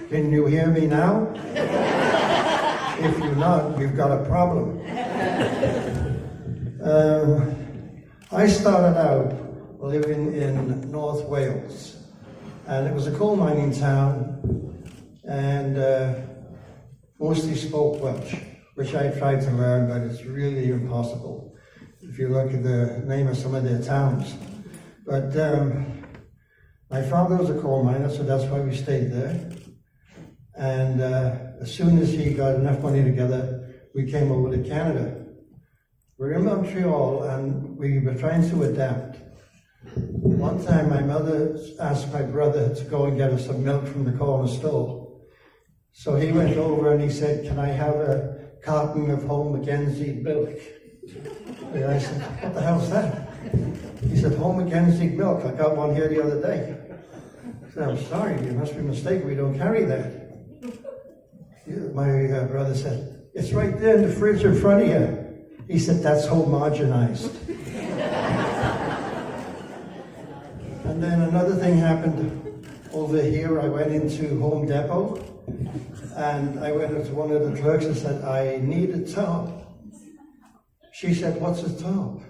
Can you hear me now? If you're not, you've got a problem. I started out living in North Wales, and it was a coal mining town, and mostly spoke Welsh, which I tried to learn, but it's really impossible if you look at the name of some of their towns. But my father was a coal miner, so that's why we stayed there. And as soon as he got enough money together, we came over to Canada. We're in Montreal, and we were trying to adapt. One time, my mother asked my brother to go and get us some milk from the corner store. So he went over and he said, "Can I have a carton of Home Mackenzie milk?" And I said, "What the hell's that?" He said, "Home Mackenzie milk. I got one here the other day." I said, "I'm sorry, you must be mistaken. We don't carry that." My brother said, "It's right there in the fridge in front of you." He said, "That's homogenized." And then another thing happened over here. I went into Home Depot, and I went up to one of the clerks and said, "I need a top." She said, "What's a top?"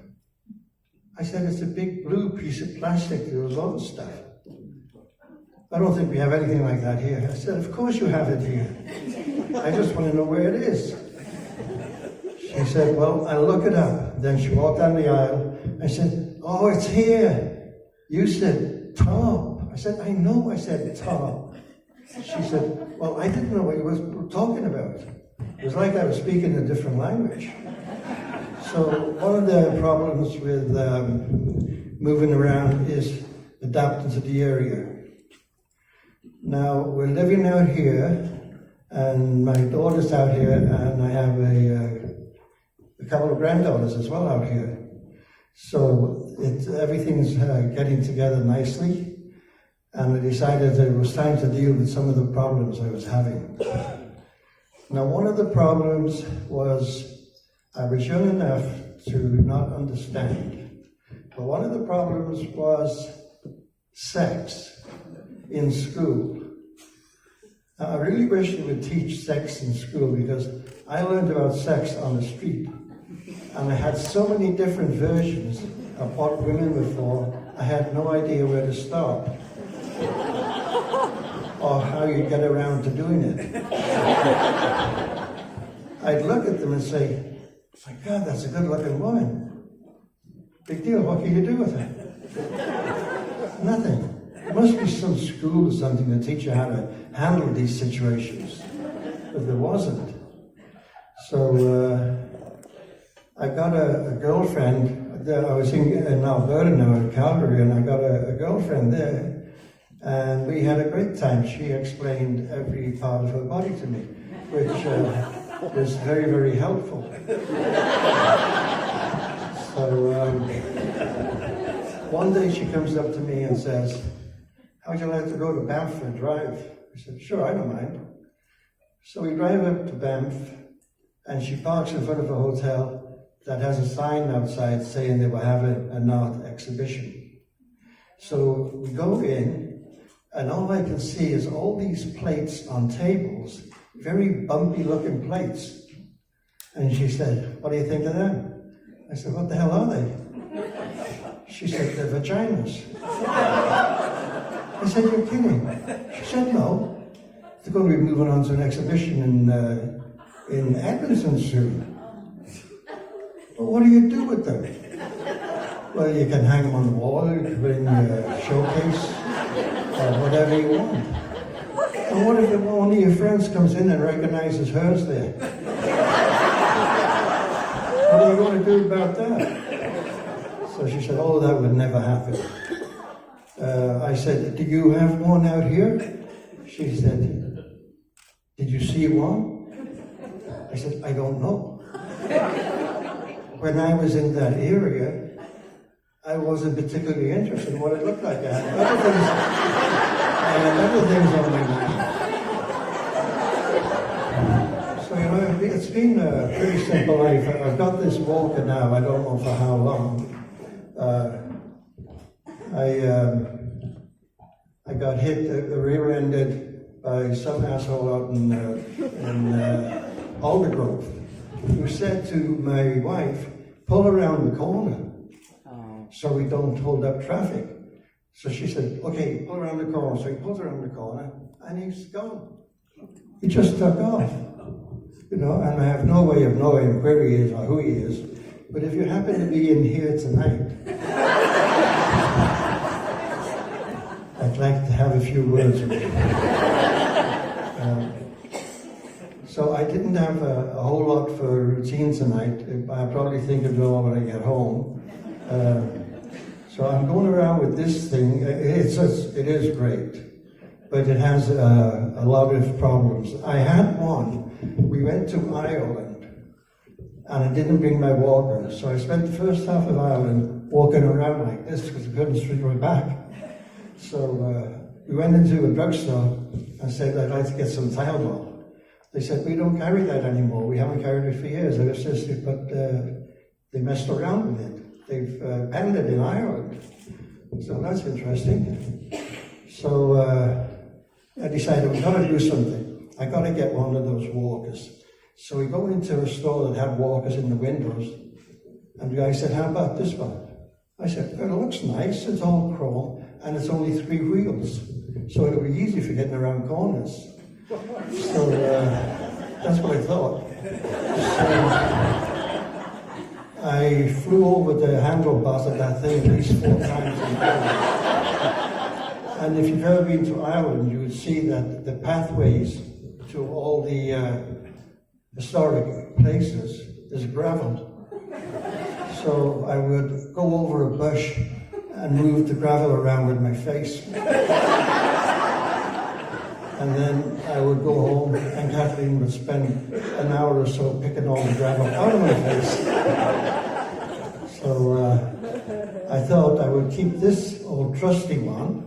I said, "It's a big blue piece of plastic. There was all the stuff." "I don't think we have anything like that here." I said, "Of course you have it here. I just want to know where it is." She said, "Well, I'll look it up." Then she walked down the aisle. I said, "Oh, it's here. You said top." I said, "I know I said top." She said, "Well, I didn't know what you were talking about." It was like I was speaking a different language. So one of the problems with moving around is adapting to the area. Now, we're living out here, and my daughter's out here, and I have a couple of granddaughters as well out here. So everything's getting together nicely, and I decided that it was time to deal with some of the problems I was having. Now, one of the problems was I was young enough to not understand, but one of the problems was sex in school. Now, I really wish they would teach sex in school, because I learned about sex on the street, and I had so many different versions of what women were for, I had no idea where to start or how you get around to doing it. I'd look at them and say, "My God, that's a good-looking woman. Big deal, what can you do with her?" Nothing. There must be some school or something to teach you how to handle these situations, but there wasn't. So I got a girlfriend. I was in Alberta now, in Calgary, and I got a girlfriend there, and we had a great time. She explained every part of her body to me, which was very, very helpful. So one day she comes up to me and says, "How would you like to go to Banff for a drive?" I said, "Sure, I don't mind." So we drive up to Banff, and she parks in front of a hotel that has a sign outside saying they were having an art exhibition. So we go in, and all I can see is all these plates on tables, very bumpy looking plates. And she said, "What do you think of them?" I said, "What the hell are they?" She said, "They're vaginas." I said, "You're kidding." She said, "No. They're going to be moving on to an exhibition in Edmonton soon." "Well, what do you do with them?" "Well, you can hang them on the wall, you can put in your showcase, or whatever you want." "And what if one of your friends comes in and recognizes hers there? What are you going to do about that?" So she said, "Oh, that would never happen." I said, "Do you have one out here?" She said, "Did you see one?" I said, "I don't know." When I was in that area, I wasn't particularly interested in what it looked like. I had other things on my mind. So, it's been a pretty simple life. I've got this walker now, I don't know for how long. I got hit, rear-ended by some asshole out in Aldergrove, who said to my wife, pull around the corner so we don't hold up traffic. So she said, okay, pull around the corner. So he pulls around the corner and he's gone. He just took off. You know, and I have no way of knowing where he is or who he is. But if you happen to be in here tonight, I'd like to have a few words with you. So I didn't have a whole lot for routine tonight. I'll probably think of it all when I get home. So I'm going around with this thing. It is great, but it has a lot of problems. I had one. We went to Ireland, and I didn't bring my walker. So I spent the first half of Ireland walking around like this because I couldn't straighten my back. So we went into a drugstore and said, I'd like to get some Tylenol. They said, we don't carry that anymore. We haven't carried it for years. I insisted, but they messed around with it. They've banned it in Ireland. So that's interesting. So I decided we've got to do something. I got to get one of those walkers. So we go into a store that had walkers in the windows. And the guy said, how about this one? I said, well, it looks nice. It's all chrome. And it's only 3 wheels. So it'll be easy for getting around corners. So that's what I thought. So I flew over the handlebars of that thing at least 4 times. And if you've ever been to Ireland, you would see that the pathways to all the historic places is gravel. So I would go over a bush and move the gravel around with my face. And then I would go home and Kathleen would spend an hour or so picking all the gravel out of my face. So I thought I would keep this old trusty one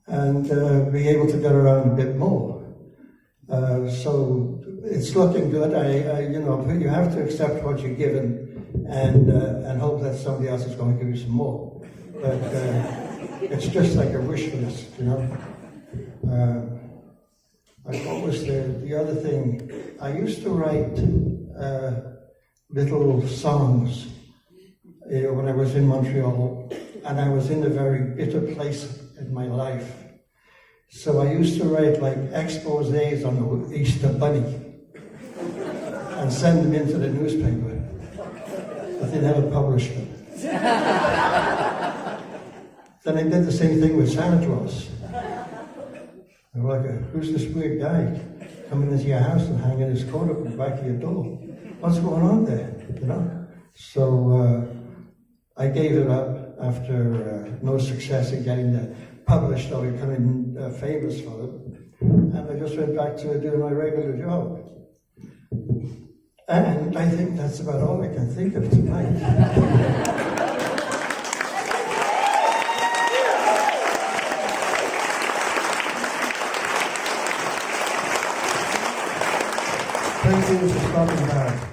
and be able to get around a bit more. So it's looking good. You have to accept what you're given and hope that somebody else is going to give you some more. But it's just like a wish list, you know. What was the other thing? I used to write little songs when I was in Montreal, and I was in a very bitter place in my life. So I used to write like exposés on the Easter Bunny and send them into the newspaper, but they never published them. Then I did the same thing with Santa Claus. I'm like, who's this weird guy coming into your house and hanging his coat up in the back of your door? What's going on there, you know? So I gave it up after no success in getting that published or becoming famous for it. And I just went back to doing my regular job. And I think that's about all I can think of tonight. Thank you for stopping by.